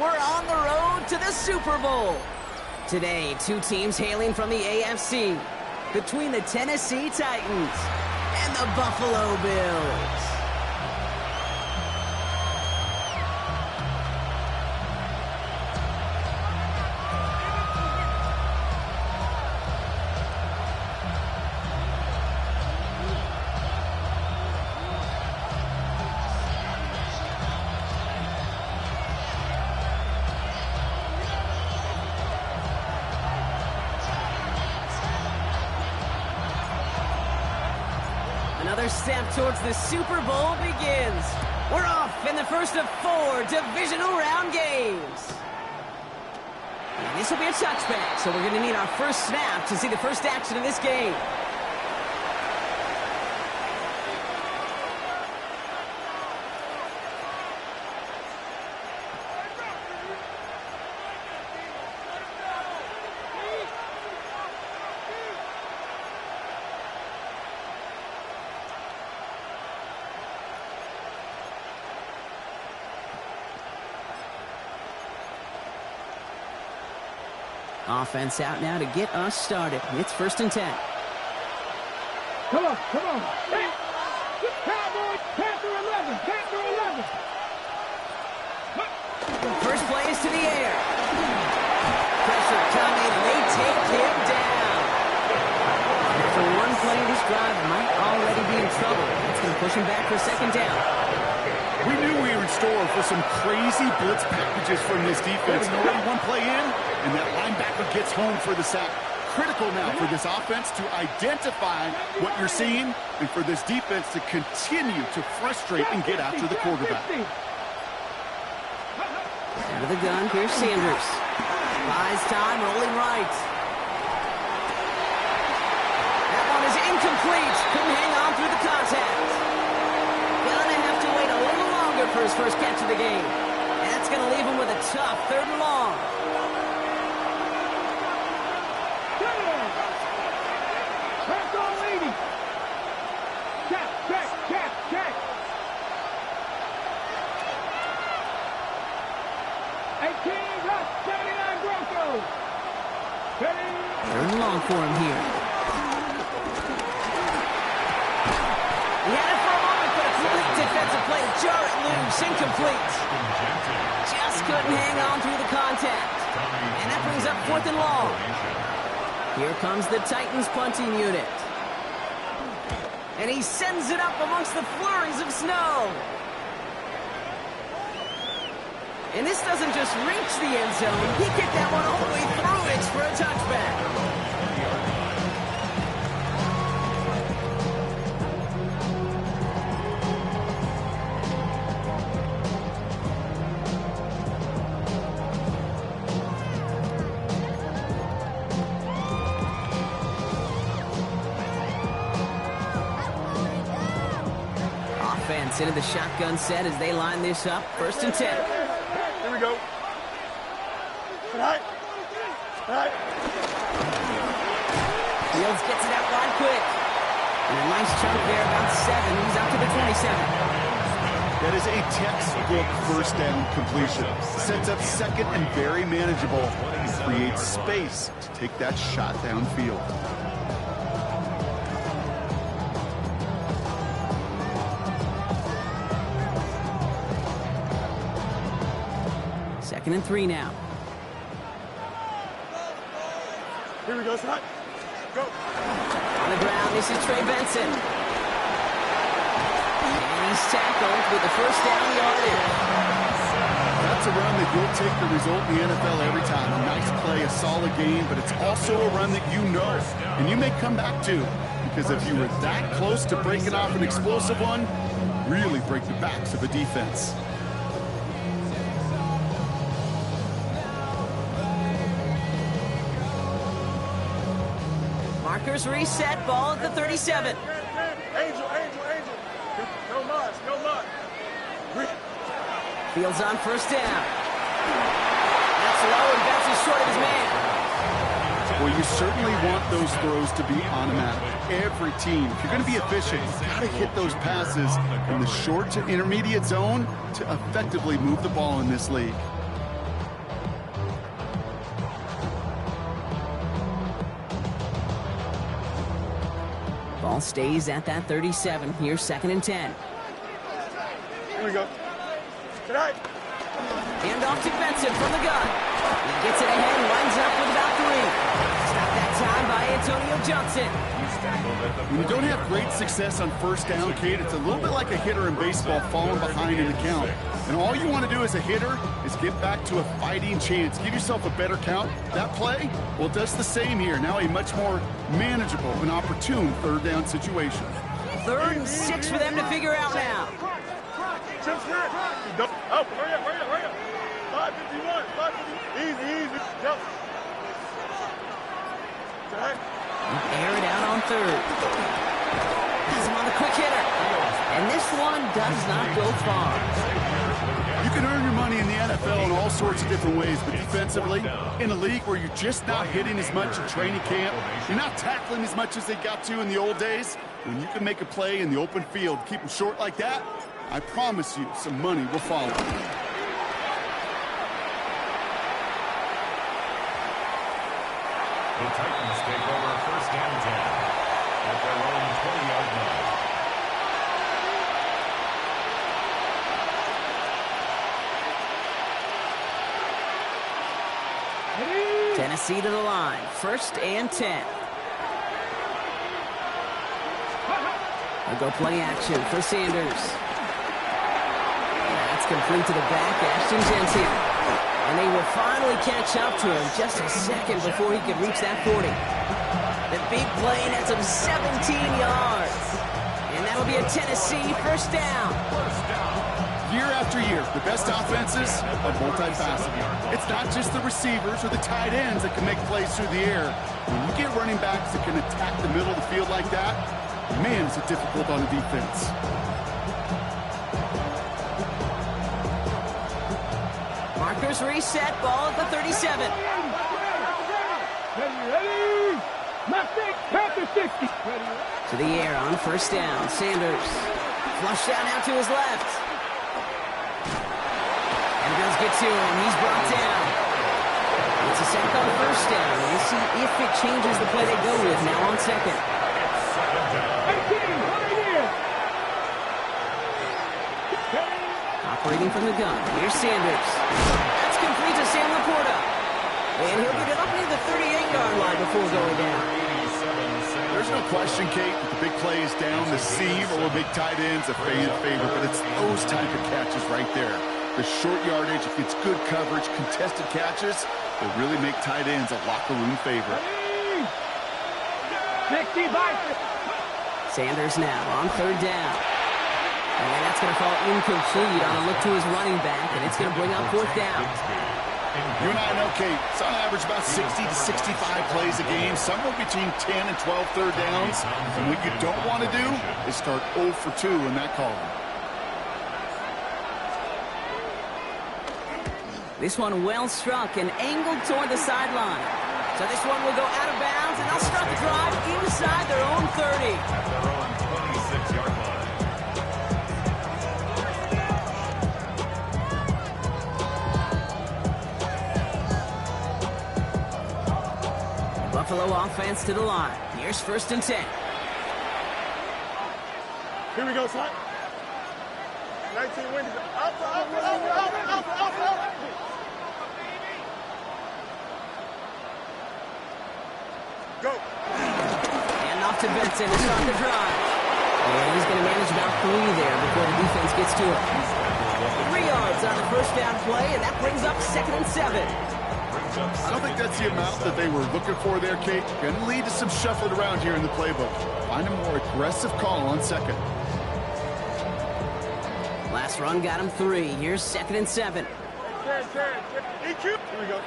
we're on the road to the Super Bowl. Today, two teams hailing from the AFC, between the Tennessee Titans and the Buffalo Bills. Another step towards the Super Bowl begins. We're off in the first of 4 divisional round games. And this will be a touchback, so we're going to need our first snap to see the first action of this game. Offense out now to get us started. It's 1st and 10. Come on, come on. Hey, Cowboys, Panther 11, Panther 11. First play is to the air. Pressure coming, and they take him down. After one play, this drive might already be in trouble. It's going to push him back for 2nd down. We knew we were in store for some crazy blitz packages from this defense. Already one play in, and that linebacker gets home for the sack. Critical now for this offense to identify what you're seeing and for this defense to continue to frustrate and get after the quarterback. Out of the gun, here's Sanders. Buys time, rolling right. That one is incomplete. Couldn't hang on through the contact. Gonna have to wait a little longer for his first catch of the game. And that's going to leave him with a tough 3rd and long. Pass on 80. Check, check, check, check. 18 left, 79 Broncos. 3rd and long for him here. He had it for a moment, but a quick defensive play to jar it loose. Incomplete. Just couldn't hang on through the contact. And that brings up 4th and long. Here comes the Titans punting unit. And he sends it up amongst the flurries of snow. And this doesn't just reach the end zone. He kicked that one all the way through it for a touchback. Offense into the shotgun set as they line this up. 1st and 10. Here we go. Fields gets it out wide quick. And a nice chunk there, about 7. He's out to the 27. That is a textbook 1st down completion. Sets up 2nd and very manageable. And creates space to take that shot downfield. Second and 3 now. Here we go, son. Go. On the ground, this is Trey Benson. And he's tackled with the 1st down yardage. That's a run that you'll take the result in the NFL every time. A nice play, a solid game, but it's also a run that you know and you may come back to, because if you were that close to breaking off an explosive one, really break the backs of a defense. Markers reset, ball at the 37. Angel. No much. Fields on 1st down. That's low and bounces short of his man. Well, you certainly want those throws to be automatic. Every team, if you're going to be efficient, you've got to hit those passes in the short to intermediate zone to effectively move the ball in this league. Ball stays at that 37. Here's 2nd and 10. Here we go. Tonight. Hand off to Benson from the gun. He gets it ahead, lines up with about 3. Stopped that time by Antonio Johnson. When you don't have great success on first down, Kate, it's a little bit like a hitter in baseball falling behind in the count. And all you want to do as a hitter is get back to a fighting chance. Give yourself a better count. That play, well, it does the same here. Now a much more manageable and opportune 3rd down situation. 3rd and 6 for them to figure out now. Oh, hurry up. 551. Easy. Jump. Air it out on 3rd. Has him on the quick hitter. And this one does not go far. You can earn your money in the NFL in all sorts of different ways, but defensively, in a league where you're just not hitting as much in training camp, you're not tackling as much as they got to in the old days, when you can make a play in the open field, keep them short like that, I promise you some money will follow. The Titans take over 1st and 10 at their own 20-yard line. Tennessee to the line. 1st and 10. They'll go play action for Sanders. That's complete to the back, Ashton Jensen. And they will finally catch up to him just a second before he could reach that 40. The big play nets him 17 yards. And that'll be a Tennessee 1st down. Year after year, the best offenses are multifaceted. It's not just the receivers or the tight ends that can make plays through the air. When you get running backs that can attack the middle of the field like that, man, is it difficult on the defense. Markers reset, ball at the 37. Ready. Mustang, Panther 60. To the air on 1st down. Sanders. Flush down out to his left. And Bills get to him. He's brought down. It's a sack on 1st down. We'll see if it changes the play they go with now on 2nd. Operating from the gun. Here's Sanders. That's complete to Sam Laporta. And he'll get it up near the 38-yard line before going down. There's no question, Kate, that the big play is down. The seam or big tight ends a fan favorite, but it's those type of catches right there. The short yardage, if it's good coverage, contested catches, will really make tight ends a locker room favorite. 60 by. Sanders now on 3rd down. And that's going to fall incomplete on a look to his running back, and it's going to bring up 4th down. You and I know, Kate, it's on average about 60 to 65 plays a game, somewhere between 10 and 12 third downs. And what you don't want to do is start 0 for 2 in that column. This one well struck and angled toward the sideline. So this one will go out of bounds, and they'll start the drive inside their own 30. At their own 26-yard line. Buffalo offense to the line. Here's 1st and 10. Here we go, son. 19 wins. Up. Go. And off to Benson to start the drive. And he's going to manage about 3 there before the defense gets to it. 3 yards on the 1st down play, and that brings up 2nd and 7. I don't think that's the amount that they were looking for there, Kate. Going to lead to some shuffling around here in the playbook. Find a more aggressive call on 2nd. Last run got him 3. Here's 2nd and 7. EQ. Here we go.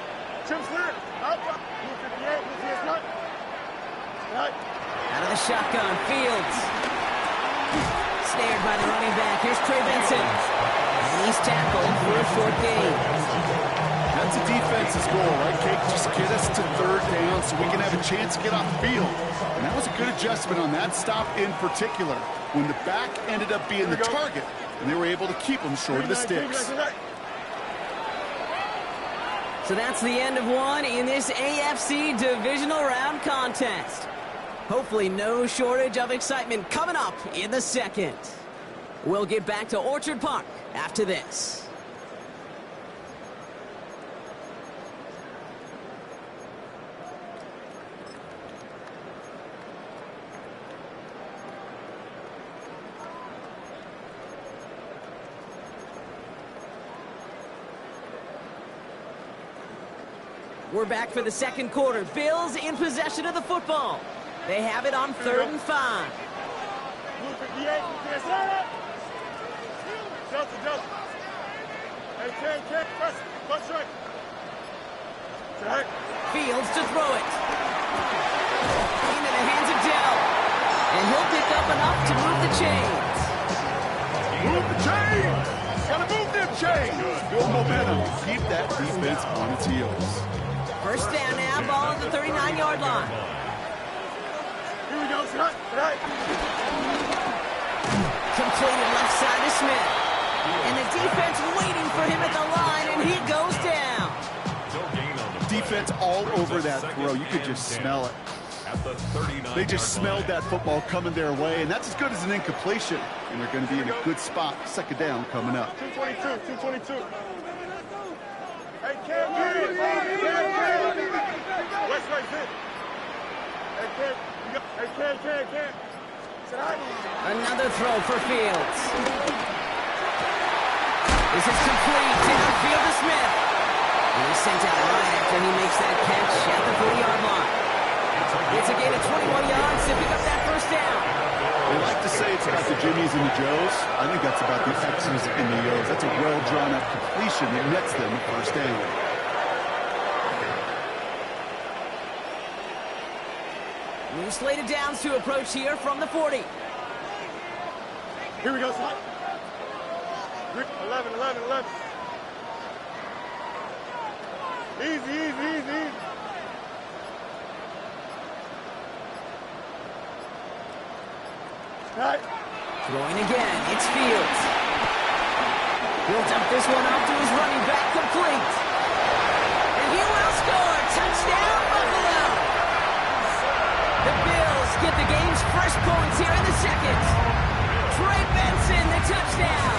Chip Slitter. Up. 258. Let's see his nut. Right. Out of the shotgun, Fields. Snared by the running back. Here's Trey Benson. And he's tackled for a short gain. That's a defense's goal, right, Kate? Just get us to 3rd down so we can have a chance to get off the field. And that was a good adjustment on that stop in particular, when the back ended up being the target, and they were able to keep them short of the sticks. So that's the end of one in this AFC Divisional Round contest. Hopefully no shortage of excitement coming up in the second. We'll get back to Orchard Park after this. We're back for the second quarter. Bills in possession of the football. They have it on 3rd and 5. Blue 58, you can't up. Delta. Hey, Ken, press, punch right. Right. Fields to throw it. Into the hands of Dell. And he'll pick up enough to move the chains. Move the chains! Gotta move them chains! Build momentum. Keep that defense on its heels. First down now, ball at the 39-yard line. Here we go, right. Completed left side to Smith. And the defense waiting for him at the line, and he goes down. Defense all over that throw. You could just smell it. They just smelled that football coming their way, and that's as good as an incompletion. And they're going to be in a good spot. Second down coming up. 222. Hey, Cam. West right fit. Hey, Cam. Another throw for Fields. This is complete. Downfield to Smith. And he's sent out right after he makes that catch at the 40-yard line. It's a gain of 21 yards to pick up that first down. They like to say it's about the Jimmies and the Joes. I think that's about the X's and the O's. That's a well-drawn-up completion that nets them the first down. New slated downs to approach here from the 40. Here we go, son. 11. Easy. Right. Throwing again, it's Fields. He'll dump this one off to his running back, complete. And he will score. Touchdown, Buffalo. The Bills get the game's first points here in the second. Trey Benson, the touchdown.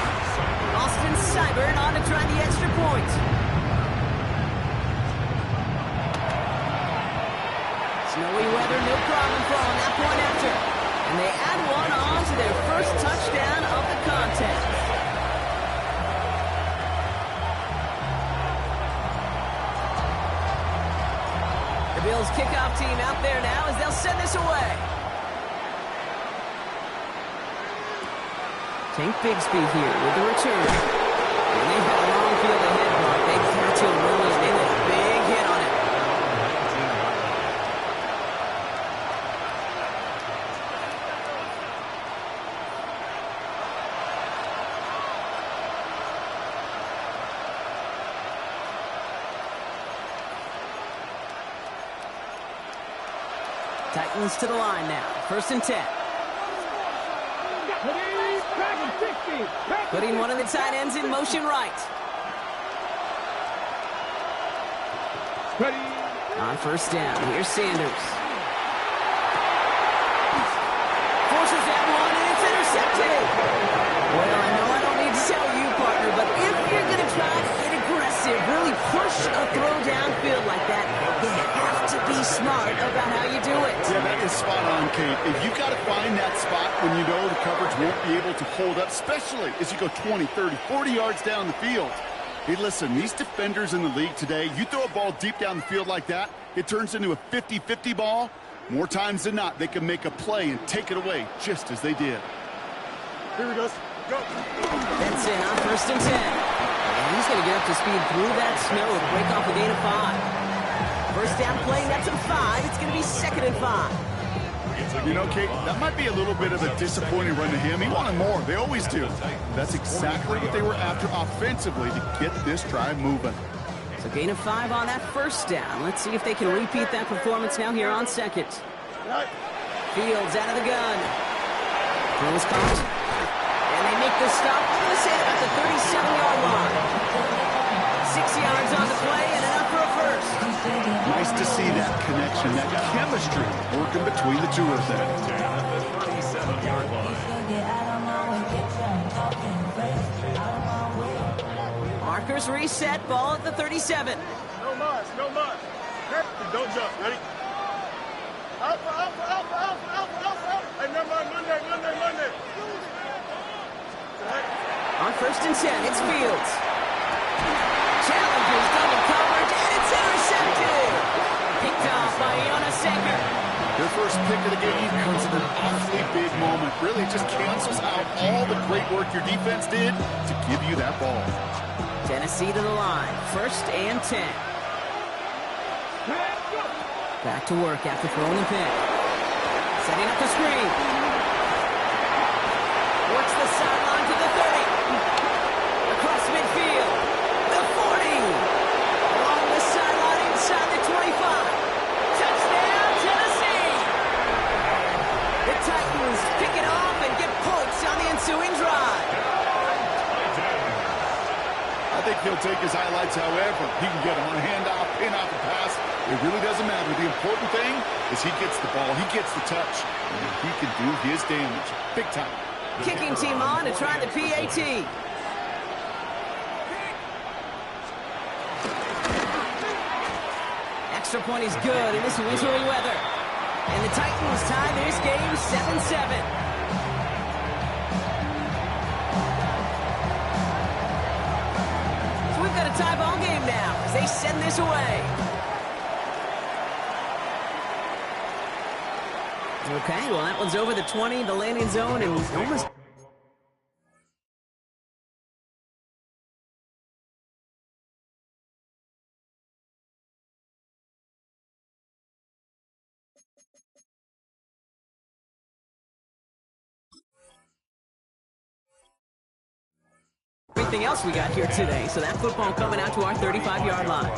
Austin Seibert on to try the extra point. Snowy weather, no problem for on that point after. And they add one on to their first touchdown of the contest. The Bills kickoff team out there now as they'll send this away. Tank Bigsby here with the return. And they've got a long field ahead, Mark. They got to Williams. They let a big hit on it. Titans to the line now. 1st and 10. Putting one of the tight ends in motion right. On 1st down, here's Sanders. Forces that one, and it's intercepted. Well, I know I don't need to tell you, partner, but if you're going to try to get aggressive, really push a throw downfield like that, you have to be smart about how you do it. Yeah, that is spot on, Kate. If you've got to find that spot when you know the coverage won't be able to hold up, especially as you go 20, 30, 40 yards down the field. Hey, listen, these defenders in the league today, you throw a ball deep down the field like that, it turns into a 50-50 ball. More times than not, they can make a play and take it away, just as they did. Here we go. Go. Benson on 1st and 10. And he's going to get up to speed through that snow and break off a gain of 5. First down play, that's a 5. It's going to be 2nd and 5. You know, Kate, that might be a little bit of a disappointing run to him. He wanted more. They always do. That's exactly what they were after offensively to get this drive moving. So gain of 5 on that first down. Let's see if they can repeat that performance now here on 2nd. Fields out of the gun. Throw is caught. And they make the stop. Let's say at the 37-yard line. 6 yards on the play and enough for a first. Nice nice to see that connection, that chemistry working between the two of them. At the 37-yard line. Markers reset, ball at the 37. No mas, no mas. Don't jump, ready? Alpha, alpha, alpha, alpha, alpha, alpha. Hey, remember Monday. On 1st and 10, it's Fields. Challengers double coverage, and it's intercepted. Picked off by Iona Senker. Their first pick of the game comes at an awfully big moment. Really just cancels out all the great work your defense did to give you that ball. Tennessee to the line, 1st and 10. Back to work after throwing the pick. Setting up the screen. Works the sideline to the 30. Across midfield. The 40. Along the sideline inside the 25. Touchdown, Tennessee. The Titans pick it off and get points on the ensuing drive. I think he'll take his highlights however. He can get them on a handoff, pin off a pass. It really doesn't matter. The important thing is he gets the ball, he gets the touch, and he can do his damage. Big time. Kicking team on to try the PAT. Extra point is good in this wintry weather. And the Titans tie this game 7-7. We've got a tie ball game now as they send this away. Okay, well, that one's over the 20, the landing zone, and almost... everything else we got here today. So that football coming out to our 35-yard line.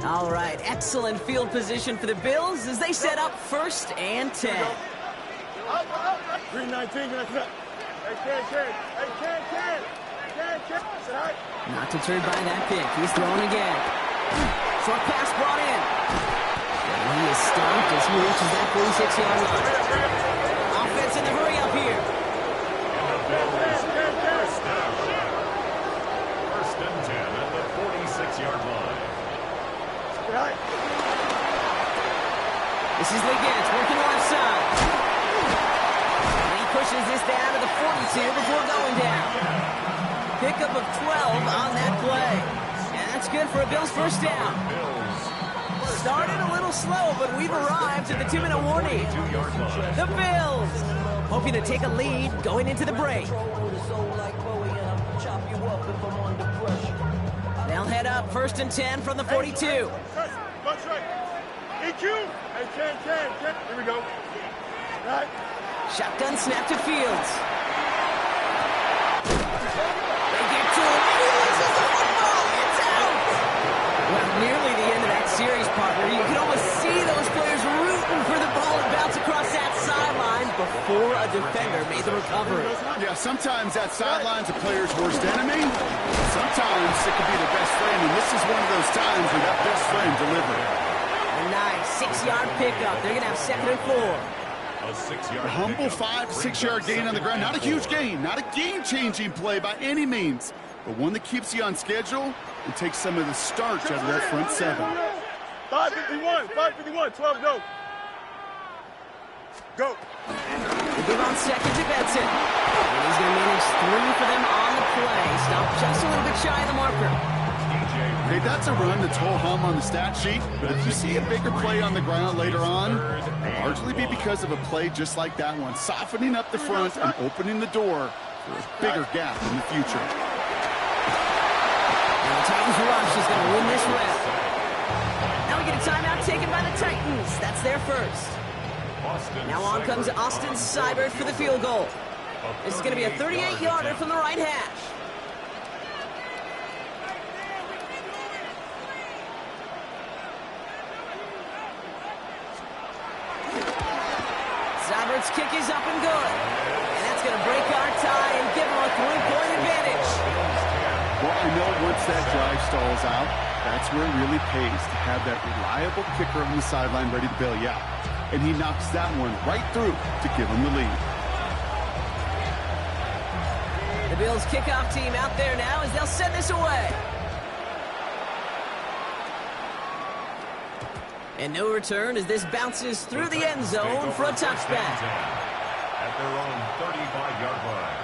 All right, excellent field position for the Bills as they set up 1st and 10. 319, Not deterred by that pick. He's throwing again. Short pass brought in. And he is stopped as he reaches that 46-yard line. Offense in the hurry up here. First and 10 at the 46-yard line. This is Liggins working left side. And he pushes this down to the 42 before going down. Pickup of 12 on that play. And that's good for a Bills first down. Started a little slow, but we've arrived at the 2-minute warning. The Bills hoping to take a lead going into the break. They'll head up 1st and 10 from the 42. Bunch right. EQ. Hey, 10. Here we go. Right. Shotgun snap to Fields. They get to him. He loses the football. It's out. Well, nearly the end of that series, partner. You can almost see those players rooting for the ball and bounce across that sideline before a defender made the recovery. Yeah, sometimes that sideline's a player's worst enemy. Sometimes it could be the best friend, and this is one of those times where that best friend delivered. A nice 6-yard pickup. They're going to have 2nd and 4. A 6-yard A humble 5-6-yard gain on the ground. Not a huge gain, not a game-changing play by any means, but one that keeps you on schedule and takes some of the starch out of that front 7. 551, 12, go. Go. They give on 2nd to Benson. And he's going to manage 3 for them on the play. Stop just a little bit shy of the marker. Okay, that's a run that's ho-hum on the stat sheet, but if you see a bigger play on the ground later on, it'll largely be because of a play just like that one, softening up the front and opening the door for a bigger gap in the future. And the Titans rush is going to win this rep. Now we get a timeout taken by the Titans. That's their first. Now on comes Austin Seibert for the field goal. This is going to be a 38-yarder from the right hash. Saubert's kick is up and good. And that's going to break our tie and give them a 3-point advantage. Well, I know once that drive stalls out, that's where it really pays to have that reliable kicker on the sideline ready to bail you out. And he knocks that one right through to give him the lead. The Bills kickoff team out there now as they'll send this away. And no return as this bounces through the end zone for a touchback. At their own 35-yard line.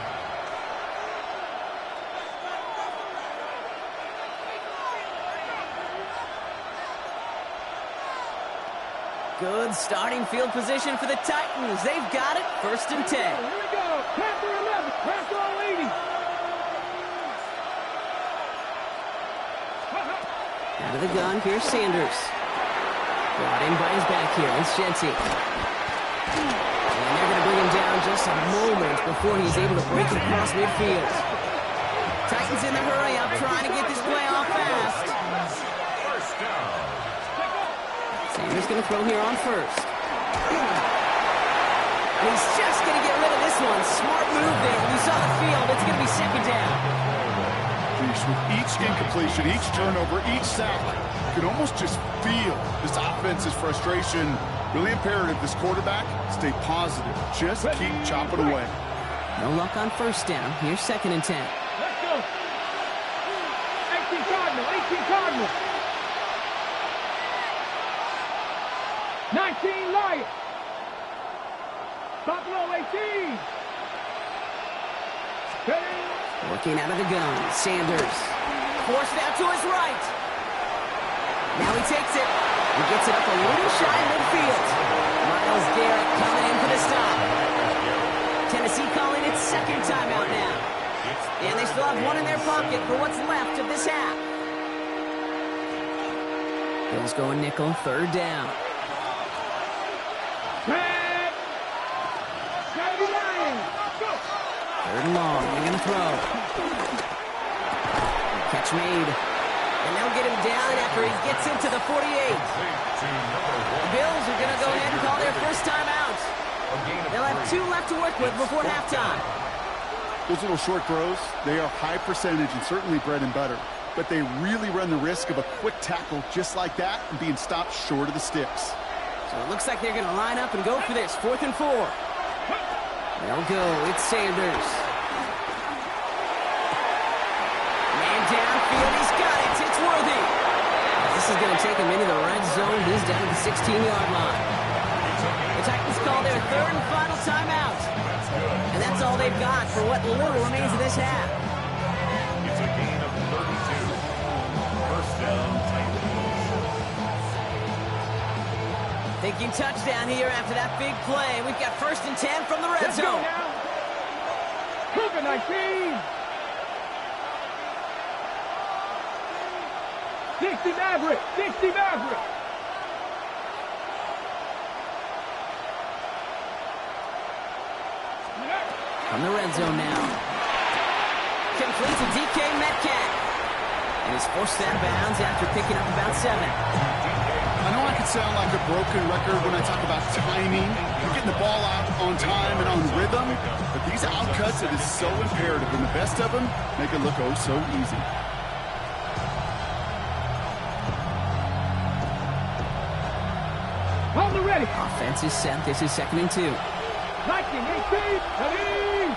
Good starting field position for the Titans. They've got it. 1st and 10. Here we go. Panther 11. Panther 80. Out of the gun, here's Sanders. Brought in by his back here. It's Shenty. And they're going to bring him down just a moment before he's able to break it across midfield. Titans in the hurry up, trying to get this play off fast. First down. Sanders going to throw here on 1st. And he's just going to get rid of this one. Smart move there. When you saw the field, it's going to be 2nd down. With each incompletion, each turnover, each sack, you can almost just feel this offense's frustration. Really imperative this quarterback stay positive. Just keep chopping away. No luck on 1st down. Here's 2nd and 10. Let's go. 18 Cardinal. 18 Cardinal. 19 Lion. Buffalo 18. Ready. Working out of the gun. Sanders. Forced out to his right. Now he takes it. He gets it up a little shy midfield. Myles Garrett coming in for the stop. Tennessee calling its 2nd timeout now. And they still have one in their pocket for what's left of this half. Bills going nickel. 3rd down. Red. 79. Go. 3rd and long. They're going to throw. Catch made. And they'll get him down after he gets into the 48. The Bills are going to go ahead and call their 1st timeout. They'll have 2 left to work with before halftime. Those little short throws, they are high percentage and certainly bread and butter. But they really run the risk of a quick tackle just like that and being stopped short of the sticks. So it looks like they're going to line up and go for this. 4th and 4. They'll go. It's Sanders. Man downfield. He's got it. It's Worthy. This is going to take him into the red zone. He's down at the 16-yard line. The Titans call their 3rd and final timeout. And that's all they've got for what little remains of this half. It's a gain of 32. 1st down, Titans. Thinking touchdown here after that big play. We've got 1st and 10 from the red Let's go zone. now. Cougar 19. 60 Maverick. 60 Maverick. From the red zone now. Complete to DK Metcalf. And he's forced out of bounds after picking up about 7. I know I could sound like a broken record when I talk about timing, getting the ball out on time and on rhythm, but these outcuts, it is so imperative, and the best of them make it look oh so easy. On the ready. Offense is set. This is 2nd and 2. Viking 18. Ready.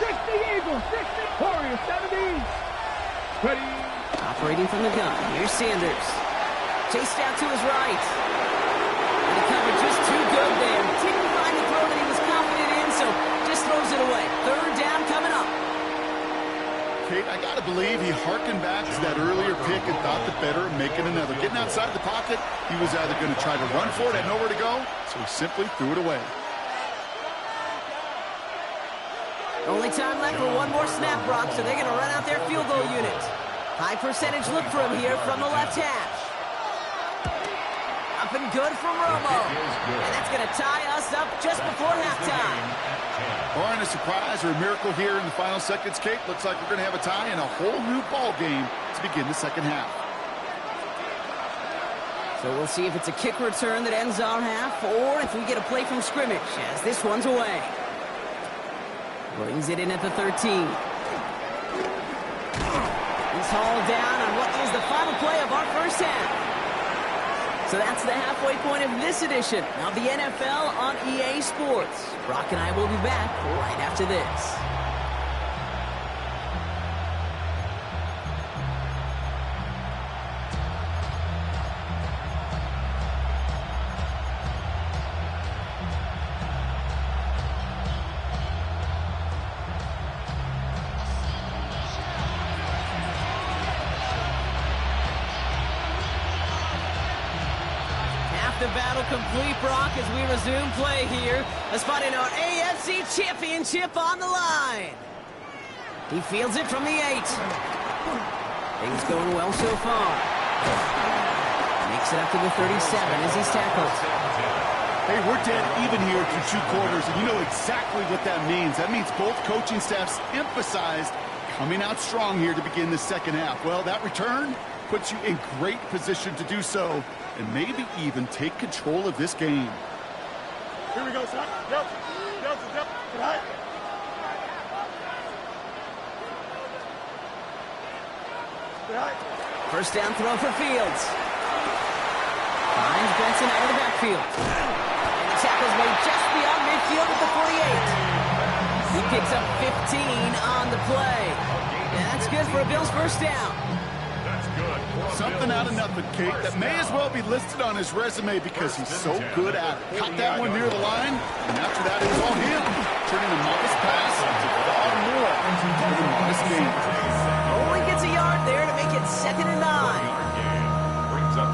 60 Eagles. 60 Warriors 70. Ready. Operating from the gun. Here's Sanders. Chased out to his right. And the coverage just too good there. Didn't find the throw that he was confident in, so just throws it away. 3rd down coming up. Kate, I got to believe he hearkened back to that earlier pick and thought the better of making another. Getting outside the pocket, he was either going to try to run for it, had nowhere to go, so he simply threw it away. Only time left for one more snap, Brock, so they're going to run out their field goal unit. High percentage look for him here from the left hash. Up and good from Romo. And that's going to tie us up just before halftime. Barring a surprise or a miracle here in the final seconds, Kate, looks like we're going to have a tie and a whole new ball game to begin the 2nd half. So we'll see if it's a kick return that ends our half, or if we get a play from scrimmage, as this one's away. Brings it in at the 13. He's hauled down on what is the final play of our first half. So that's the halfway point of this edition of the NFL on EA Sports. Brock and I will be back right after this. The battle complete, Brock, as we resume play here. A spot in our AFC Championship on the line. He fields it from the 8. Things going well so far. Makes it up to the 37 as he's tackled. Hey, we're dead even here through 2 quarters, and you know exactly what that means. That means both coaching staffs emphasized coming out strong here to begin the second half. Well, that return puts you in great position to do so, and maybe even take control of this game. Here we go, son. Yep. Right. First down throw for Fields. Finds Benson out of the backfield. And the tackle's made just beyond midfield at the 48. He picks up 15 on the play. And that's good for a Bills first down. Something out of nothing, Kate, that may as well be listed on his resume because he's so good at it. Caught that one near the line, and after that, it was all him. Turning a modest pass into far more than a modest game. Only gets a yard there to make it 2nd and 9.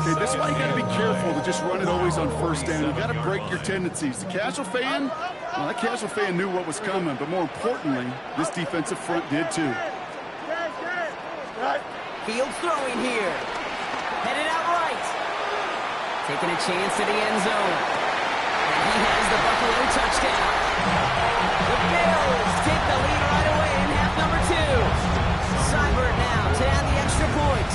Okay, this is why you got to be careful to just run it always on first down. You got to break your tendencies. The casual fan, well, that casual fan knew what was coming, but more importantly, this defensive front did too. Fields throwing here. Headed out right. Taking a chance to the end zone. And he has the Buffalo touchdown. The Bills take the lead right away in half number 2. Seibert now to add the extra point.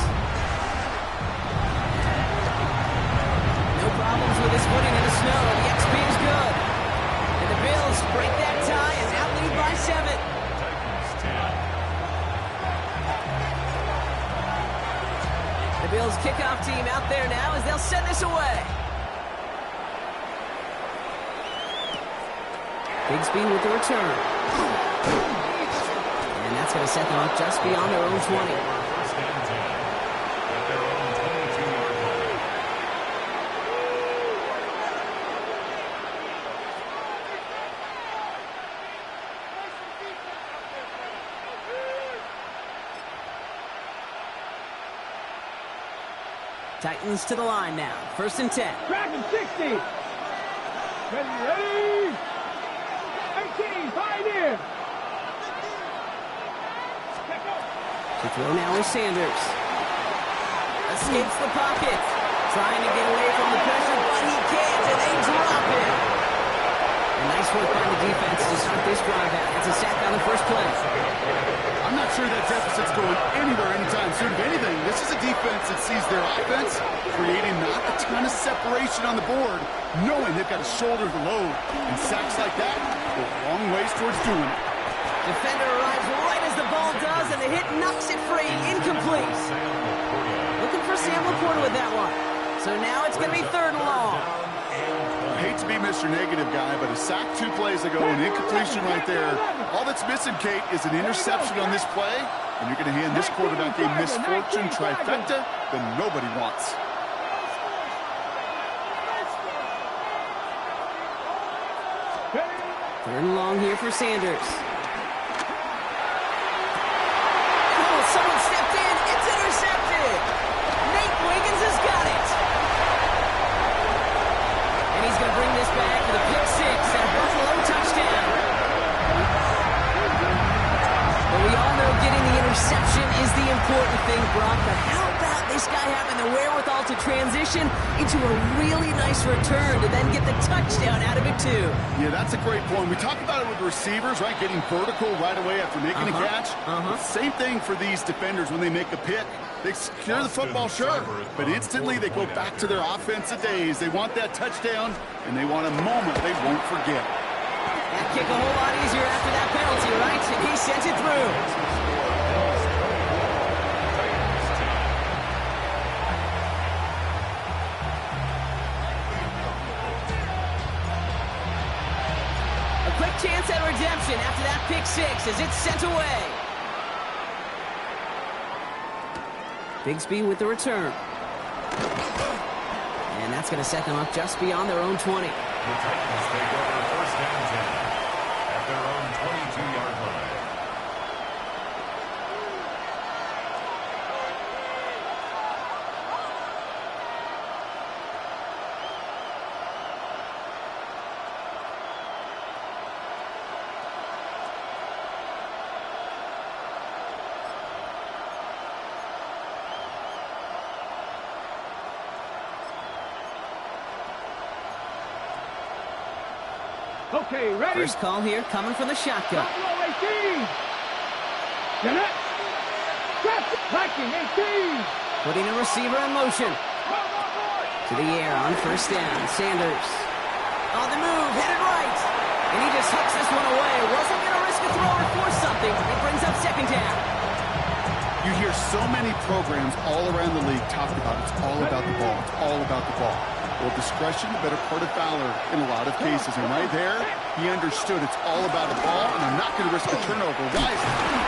No problems with his footing in the snow. The XP is good. And the Bills break that tie and now lead by 7. The Bills kickoff team out there now as they'll send this away. Bigsby with the return. And that's going to set them up just beyond their own 20. Titans to the line now. 1st and 10. Track and 60. Ready. 18, pioneer. To throw now is Sanders. Escapes the pocket. Trying to get away from the pressure, but he can't, and they drop him. And nice work by the defense to start this drive out. It's a sack on the first play. I'm not sure that deficit's going anywhere anytime soon. If anything, this is a defense that sees their offense creating not a ton of separation on the board, knowing they've got to shoulder the load. And sacks like that go a long ways towards doing it. Defender arrives right as the ball does, and the hit knocks it free. Incomplete. Looking for Sam Laporta with that one. So now it's going to be 3rd and long. I hate to be Mr. Negative guy, but a sack 2 plays ago, an incompletion right there. All that's missing, Kate, is an interception on this play, and you're going to hand this quarterback a misfortune trifecta that nobody wants. Third and long here for Sanders. Oh, someone stepped in. It's intercepted. Nate Wiggins has got it. And he's going to bring this back to the pick 6 and a Buffalo touchdown. But we all know getting the interception is the important thing, Brock. But how about this guy having the wherewithal to transition into a really nice return to then get the touchdown out of it, too? Yeah, that's a great point. We talk about it with receivers, right? Getting vertical right away after making a catch. Same thing for these defenders when they make a pick. They secure the football, sure, but instantly they go back to their offensive days. They want that touchdown, and they want a moment they won't forget. That kick a whole lot easier after that penalty, right? And he sent it through. A quick chance at redemption after that pick six as it's sent away. Bigsby with the return. And that's going to set them up just beyond their own 20. The Titans take over first down 10 at their own 22-yard line. Okay, ready? First call here coming from the shotgun. Buffalo 18. Connect. Tracking 18. Putting a receiver in motion. To the air on first down. Sanders. On the move, headed right. And he just hooks this one away. Wasn't going to risk a throw or force something. It brings up second down. You hear so many programs all around the league talk about it's all about the ball. It's all about the ball. Well, discretion, the better part of valor in a lot of cases. And right there, he understood it's all about the ball, and I'm not going to risk a turnover. Wisely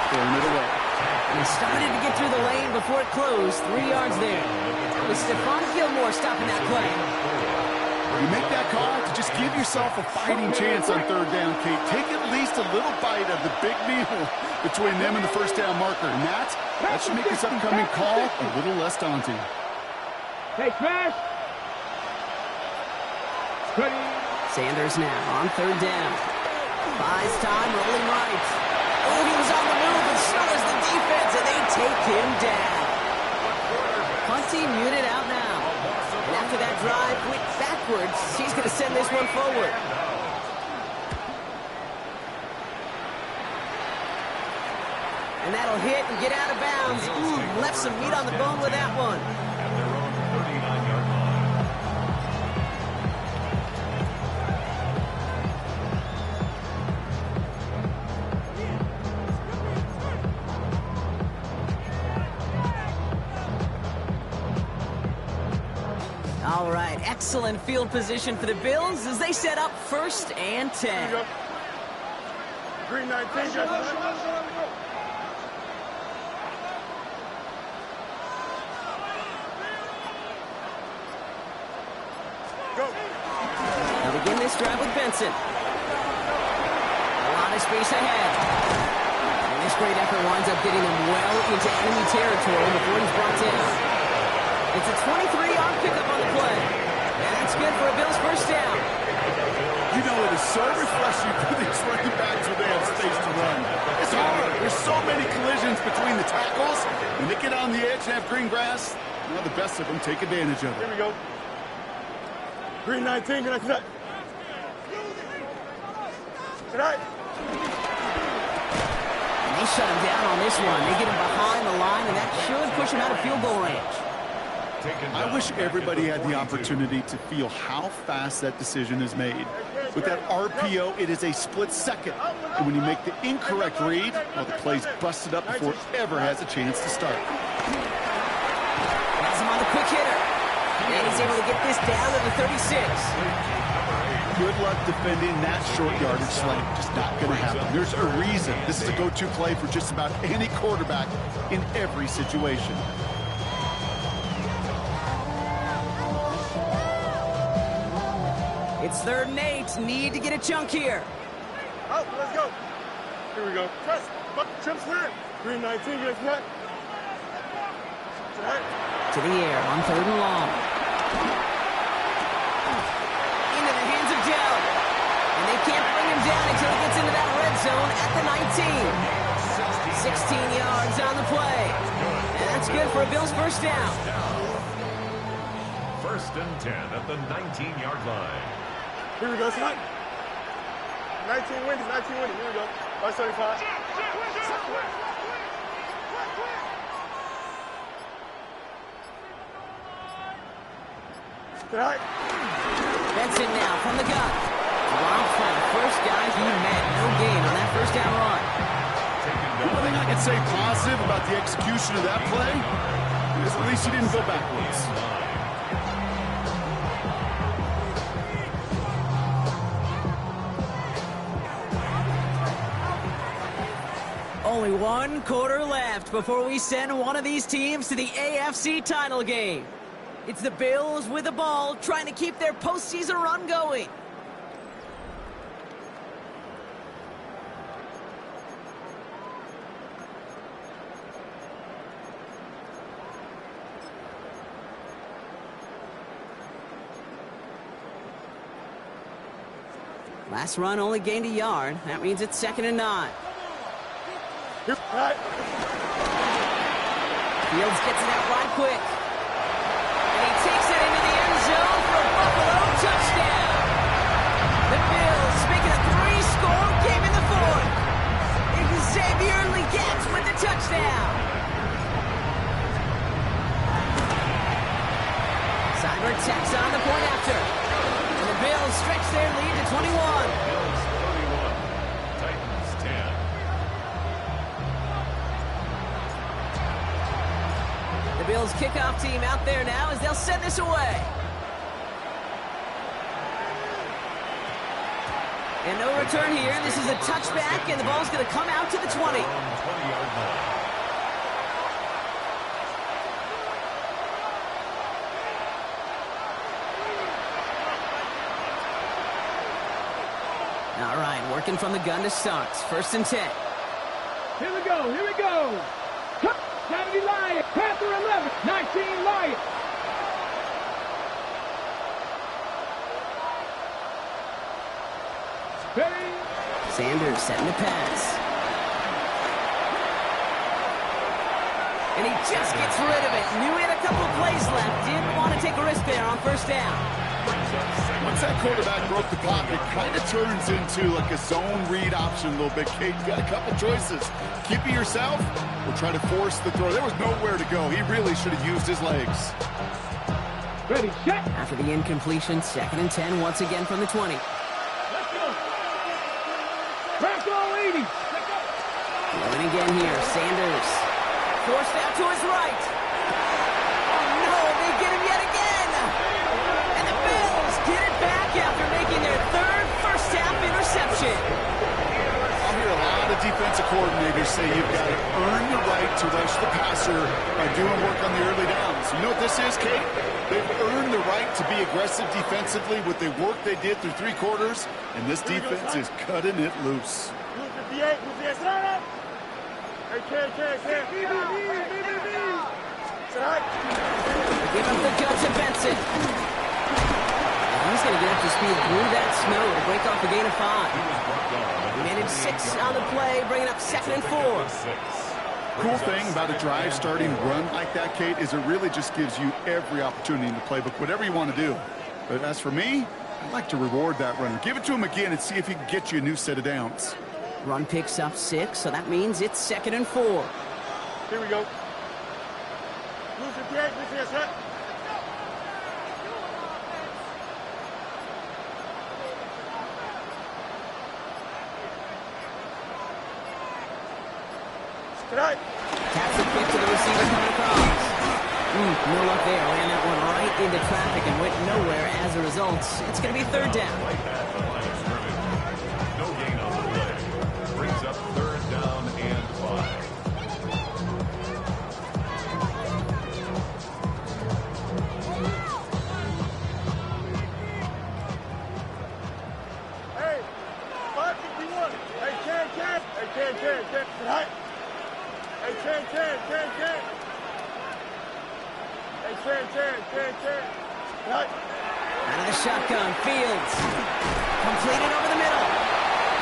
throwing it away. And he started to get through the lane before it closed. 3 yards there. It was Stephon Gilmore stopping that play. You make that call to just give yourself a fighting chance on third down, Kate. Take at least a little bite of the big meal between them and the first down marker. And that should make this upcoming call a little less daunting. Hey, smash. Ready. Sanders now on third down. Buys time, rolling right. Oh, he was on the move, and so is the defense, and they take him down. Punt team muted out now. And after that drive went backwards, he's going to send this one forward. And that'll hit and get out of bounds. Ooh, left some meat on the bone with that one. At their own 39-yard line. All right, excellent field position for the Bills as they set up first and 10. Green 19. Go. They'll begin this drive with Benson. A lot of space ahead. And this great effort winds up getting them well into enemy territory before he's brought down. It's a 23-yard pickup on the play. And that's good for a Bills first down. You know, it is so refreshing for these running backs when they have space to run. It's hard. There's so many collisions between the tackles. When they get on the edge and have green grass, you know, the best of them take advantage of it. Here we go. Green 19. Good night. Good night. And they shut him down on this one. They get him behind the line, and that should push him out of field goal range. I wish everybody had the opportunity to feel how fast that decision is made. With that RPO, it is a split second. And when you make the incorrect read, well, the play's busted up before it ever has a chance to start. Has him on the quick hitter. And he's able to get this down to the 36. Good luck defending that short yardage slant. Just not going to happen. There's a reason this is a go-to play for just about any quarterback in every situation. It's 3rd and 8. Need to get a chunk here. Out, let's go. Here we go. Press. Trips clear. Green 19, get it. To the air on 3rd and long. Into the hands of Dell. And they can't bring him down until he gets into that red zone at the 19. 16 yards on the play. And that's good for a Bills first down. First and 10 at the 19-yard line. Here we go, son. 19 winning, 19 winning. Here we go. 575. Right. Benson now from the gun. Drops for the first guy he met. No gain on that first down run. One thing I can say positive about the execution of that play is at least he didn't go backwards. Only 1 quarter left before we send one of these teams to the AFC title game. It's the Bills with the ball, trying to keep their postseason run going. Last run only gained a yard. That means it's 2nd and 9. Right. Fields gets it out right quick. And he takes it into the end zone for a Buffalo touchdown. The Bills make it a 3-score game in the 4th. Xavier Legette with the touchdown. Seibert tacks on the point after. And the Bills stretch their lead to 21. Bills 31, Titans 10. The Bills kickoff team out there now as they'll send this away. And no return here. This is a touchback, and the ball's going to come out to the 20. 20-yard line. All right, working from the gun to start. 1st and 10. Here we go, here we go. 70 Lions, Panther 11, 19 Lions. Ready? Sanders setting the pass. And he just gets rid of it. Knew he had a couple plays left. Didn't want to take a risk there on 1st down. Once that quarterback broke the pocket, kind of turns into like a zone read option a little bit. Kate, you got a couple choices. Keep it yourself or try to force the throw. There was nowhere to go. He really should have used his legs. Ready, set. After the incompletion, 2nd and 10 once again from the 20. Let's go. Bronco 80. Going again here, Sanders. Forced out to his right. Oh no, they get him yet again. And the Bills get it back after making their 3rd first-half interception. I'll hear a lot of defensive coordinators say you've got to earn the right to rush the passer by doing work on the early downs. You know what this is, Kate? They've earned the right to be aggressive defensively with the work they did through 3 quarters, and this defense is cutting it loose. 58, SZN2. Hey, Ken. Give up the gun to Benson. And he's going to get up to speed through that snow to break off a gain of 5. He managed 6 on the play, bringing up 2nd and 4. Cool thing about a drive starting run like that, Kate, is it really just gives you every opportunity in the playbook, whatever you want to do. But as for me, I'd like to reward that runner. Give it to him again and see if he can get you a new set of downs. Run picks up 6, so that means it's 2nd and 4. Here we go. 58, SZN2. Tonight. Taps it quick to the receiver coming across. No luck there. Ran that one right into traffic and went nowhere as a result. It's going to be 3rd down. Right at the line of scrimmage. No gain on the play. Brings up 3rd down and 5. Hey, 551. Hey, Ken. Tonight. Hey, Ken. Hey, Ken. Tonight. Out of the shotgun, Fields. Completed over the middle.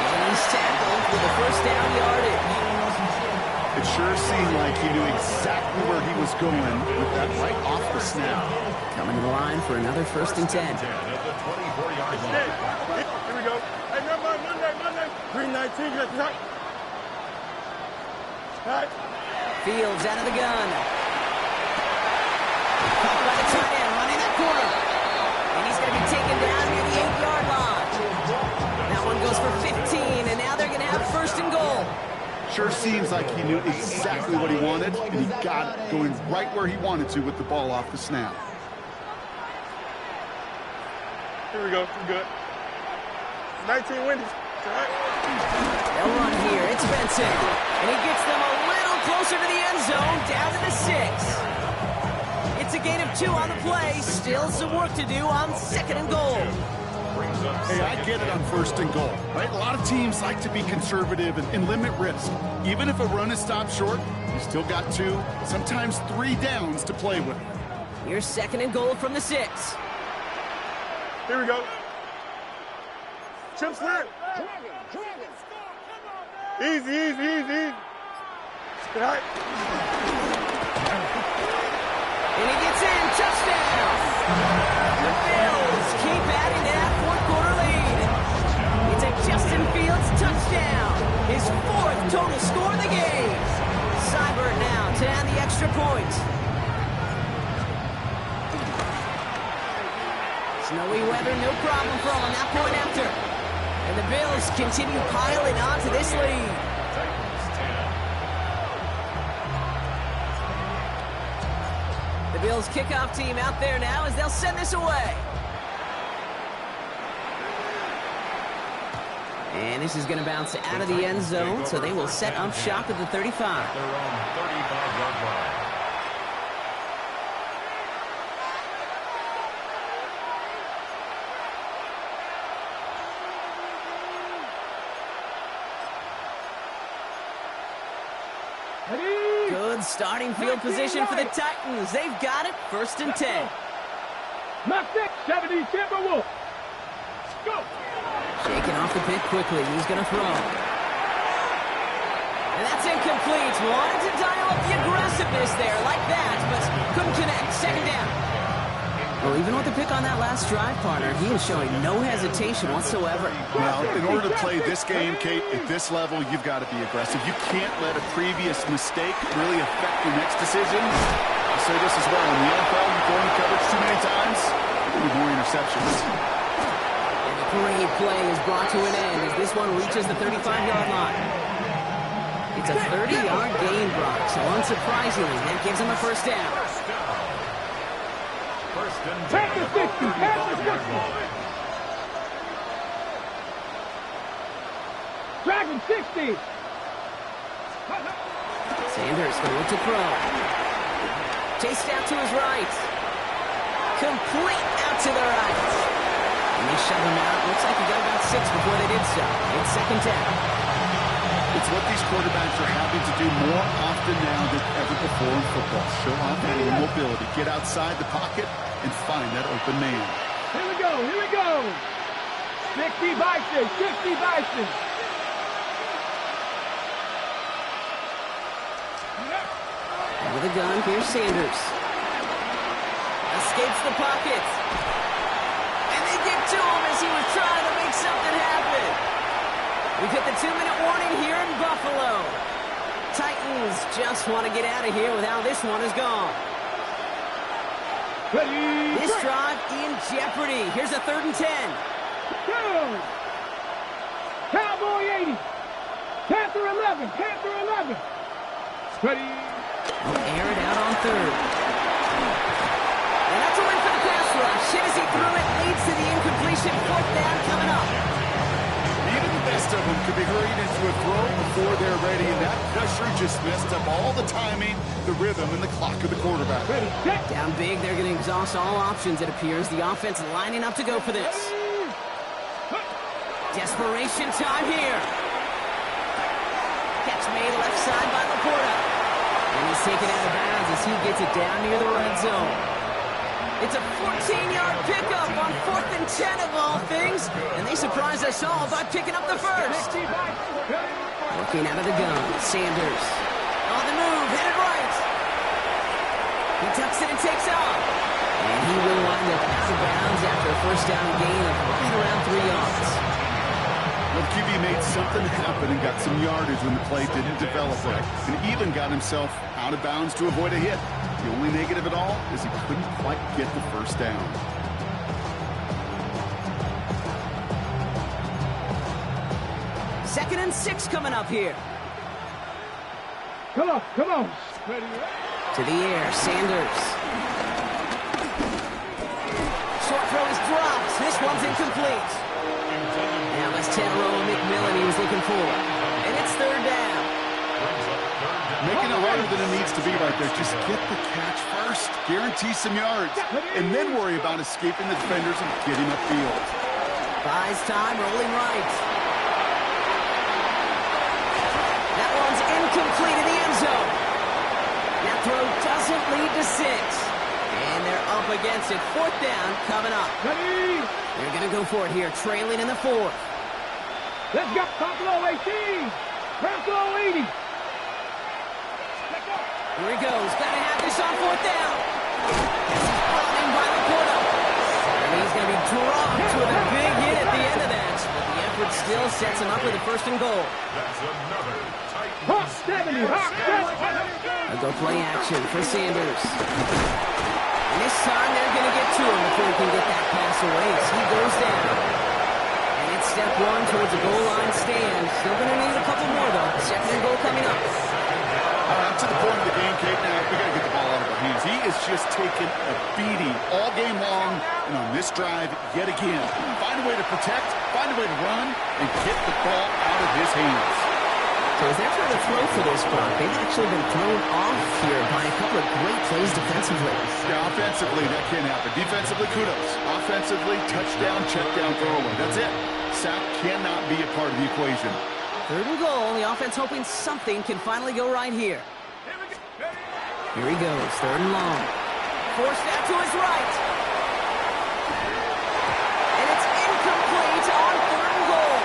And he's tackled with the 1st down yardage. It sure seemed like he knew exactly where he was going with that right off the snap. Coming to the line for another 1st and 10. At the 24-yard line. Here we go. Hey, Monday. 319, tonight. Tonight. Fields out of the gun. Caught by the tight end, running that corner. Sure seems like he knew exactly what he wanted, and he got it, going right where he wanted to with the ball off the snap. Here we go. We're good. 19 Wendy's. They'll run here. It's Benson. And he gets them a little closer to the end zone, down to the 6. It's a gain of 2 on the play. Still some work to do on 2nd and goal. Hey, I get it on 1st and goal, right? A lot of teams like to be conservative and limit risk. Even if a run is stopped short, you still got 2, sometimes 3 downs to play with. Here's 2nd and goal from the 6. Here we go. Chip slip. Easy, easy, easy. Right. And he gets in. Touchdown. The Bills keep adding to that 4th quarter lead. It's a Justin Fields touchdown. His 4th total score of the game. Seibert now to add the extra point. Snowy weather, no problem for him on that point after. And the Bills continue piling onto this lead. The Bills kickoff team out there now as they'll send this away. And this is going to bounce out of the end zone, so they will set up shop at the 35. Their own 35-yard line. Good starting field position for the Titans. They've got it, 1st and 10. My 70 Timberwolves. Go. Shaking off the pick quickly. He's going to throw. And that's incomplete. Wanted to dial up the aggressiveness there like that, but couldn't connect. 2nd down. Well, even with the pick on that last drive, partner, he is showing no hesitation whatsoever. Well, in order to play this game, Kate, at this level, you've got to be aggressive. You can't let a previous mistake really affect your next decision. I'll say this as well. In the NFL, you go into coverage too many times, you need more interceptions. And the great play is brought to an end as this one reaches the 35-yard line. It's a 30-yard gain, Brock, so unsurprisingly, that gives him a 1st down. Back to 60. Back to 60. Dragon 60. Sanders going to look to throw. Chased out to his right. Complete out to the right. And they shove him out. Looks like he got about 6 before they did so. It's 2nd down. It's what these quarterbacks are having to do more often now than ever before in football. Show off that mobility. Get outside the pocket and find that open man. Here we go. Here we go. 60 Bison. 60 Bison. With a gun, here's Sanders. Escapes the pocket. And they get to him as he was trying to make something happen. We've hit the 2-minute warning here in Buffalo. Titans just want to get out of here with how this one is gone. Ready. This drive in jeopardy. Here's a 3rd and 10. Go. Cowboy 80. Panther 11. Panther 11. Ready. Air it out on 3rd. And that's a win for the pass rush. Hit as he threw it, leads to the incompletion. 4th down coming up. Even the best of them could be hurried into a throw before they're ready, and that pressure just messed up all the timing, the rhythm, and the clock of the quarterback. Ready. Set. Down big, they're going to exhaust all options, it appears. The offense lining up to go for this. Desperation time here. Catch made left side by Laporta. And he's taken out of bounds as he gets it down near the red zone. It's a 14-yard pickup on 4th and 10 of all things. And they surprised us all by picking up the 1st. Looking out of the gun, Sanders. On the move, headed right. He tucks it and takes off. And he will wind up out of bounds after a 1st down gain of right around 3 yards. Well, QB made something happen and got some yardage when the play didn't develop right, and even got himself out of bounds to avoid a hit. The only negative at all is he couldn't quite get the 1st down. Second and 6 coming up here. Come on, come on. To the air, Sanders. Short throw is dropped. This one's incomplete. Now let's tell McMillan he was looking for. And it's third down. Making it harder than it needs to be right there. Just get the catch first. Guarantee some yards. And then worry about escaping the defenders and getting upfield. Buys time, rolling right. That one's incomplete in the end zone. That throw doesn't lead to 6. And they're up against it. Fourth down coming up. Ready? They're going to go for it here, trailing in the 4th. Let's go. Buffalo 18. Buffalo 80. Here he goes. Got to have this on 4th down. This is running by Laporta. And he's going to be dropped with a big hit at the end of that. But the effort still sets him up with a 1st and goal. That's another tight Hawk 70. Hawk 70. A go play action for Sanders. And this time they're going to get to him before he can get that pass away. So he goes down. And it's step 1 towards a goal line stand. Still going to need a couple more, though. 2nd and goal coming up. To the point of the game, Kate, now we got to get the ball out of our hands. He is just taking a beating all game long, and on this drive, yet again. Find a way to protect, find a way to run, and get the ball out of his hands. So as they're trying to throw for this block, they've actually been thrown off here by a couple of great plays defensively. Yeah, offensively, that can't happen. Defensively, kudos. Offensively, touchdown, check down, throwaway. That's it. Sack cannot be a part of the equation. 3rd and goal. The offense hoping something can finally go right here. Here he goes. 3rd and long. Forced out to his right. And it's incomplete on 3rd and goal.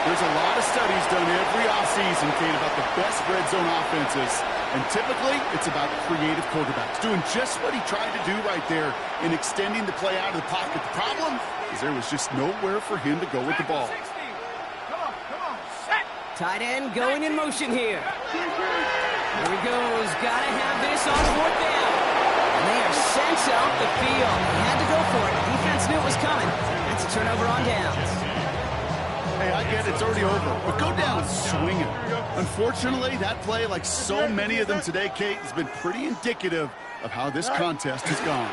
There's a lot of studies done every offseason, Kate, about the best red zone offenses. And typically, it's about creative quarterbacks doing just what he tried to do right there in extending the play out of the pocket. The problem is there was just nowhere for him to go with the ball. Tight end going in motion here. Here he goes. Got to have this on 4th down. And they are sent off the field. He had to go for it. The defense knew it was coming. That's a turnover on downs. Hey, I get it. It's already over. But go down swinging. Unfortunately, that play, like so many of them today, Kate, has been pretty indicative of how this contest has gone.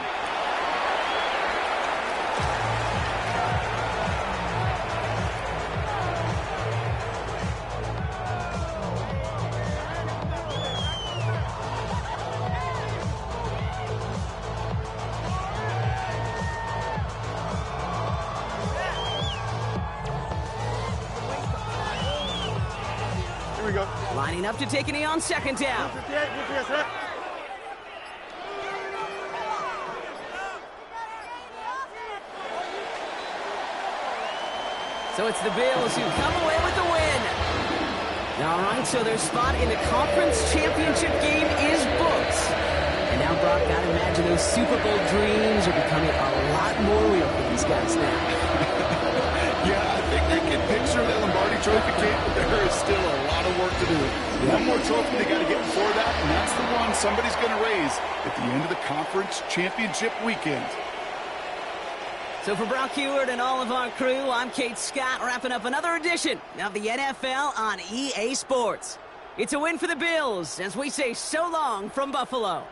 Here we go. Lining up to take a knee on 2nd down. So it's the Bills who come away with the win. All right, so their spot in the conference championship game is booked. And now, Brock, gotta imagine those Super Bowl dreams are becoming a lot more real for these guys now. Yeah, I think they can picture the Lombardi Trophy, Kate, but there is still a lot of work to do. One more trophy they got to get before that, and that's the one somebody's going to raise at the end of the conference championship weekend. So for Brock Heward and all of our crew, I'm Kate Scott, wrapping up another edition of the NFL on EA Sports. It's a win for the Bills as we say so long from Buffalo.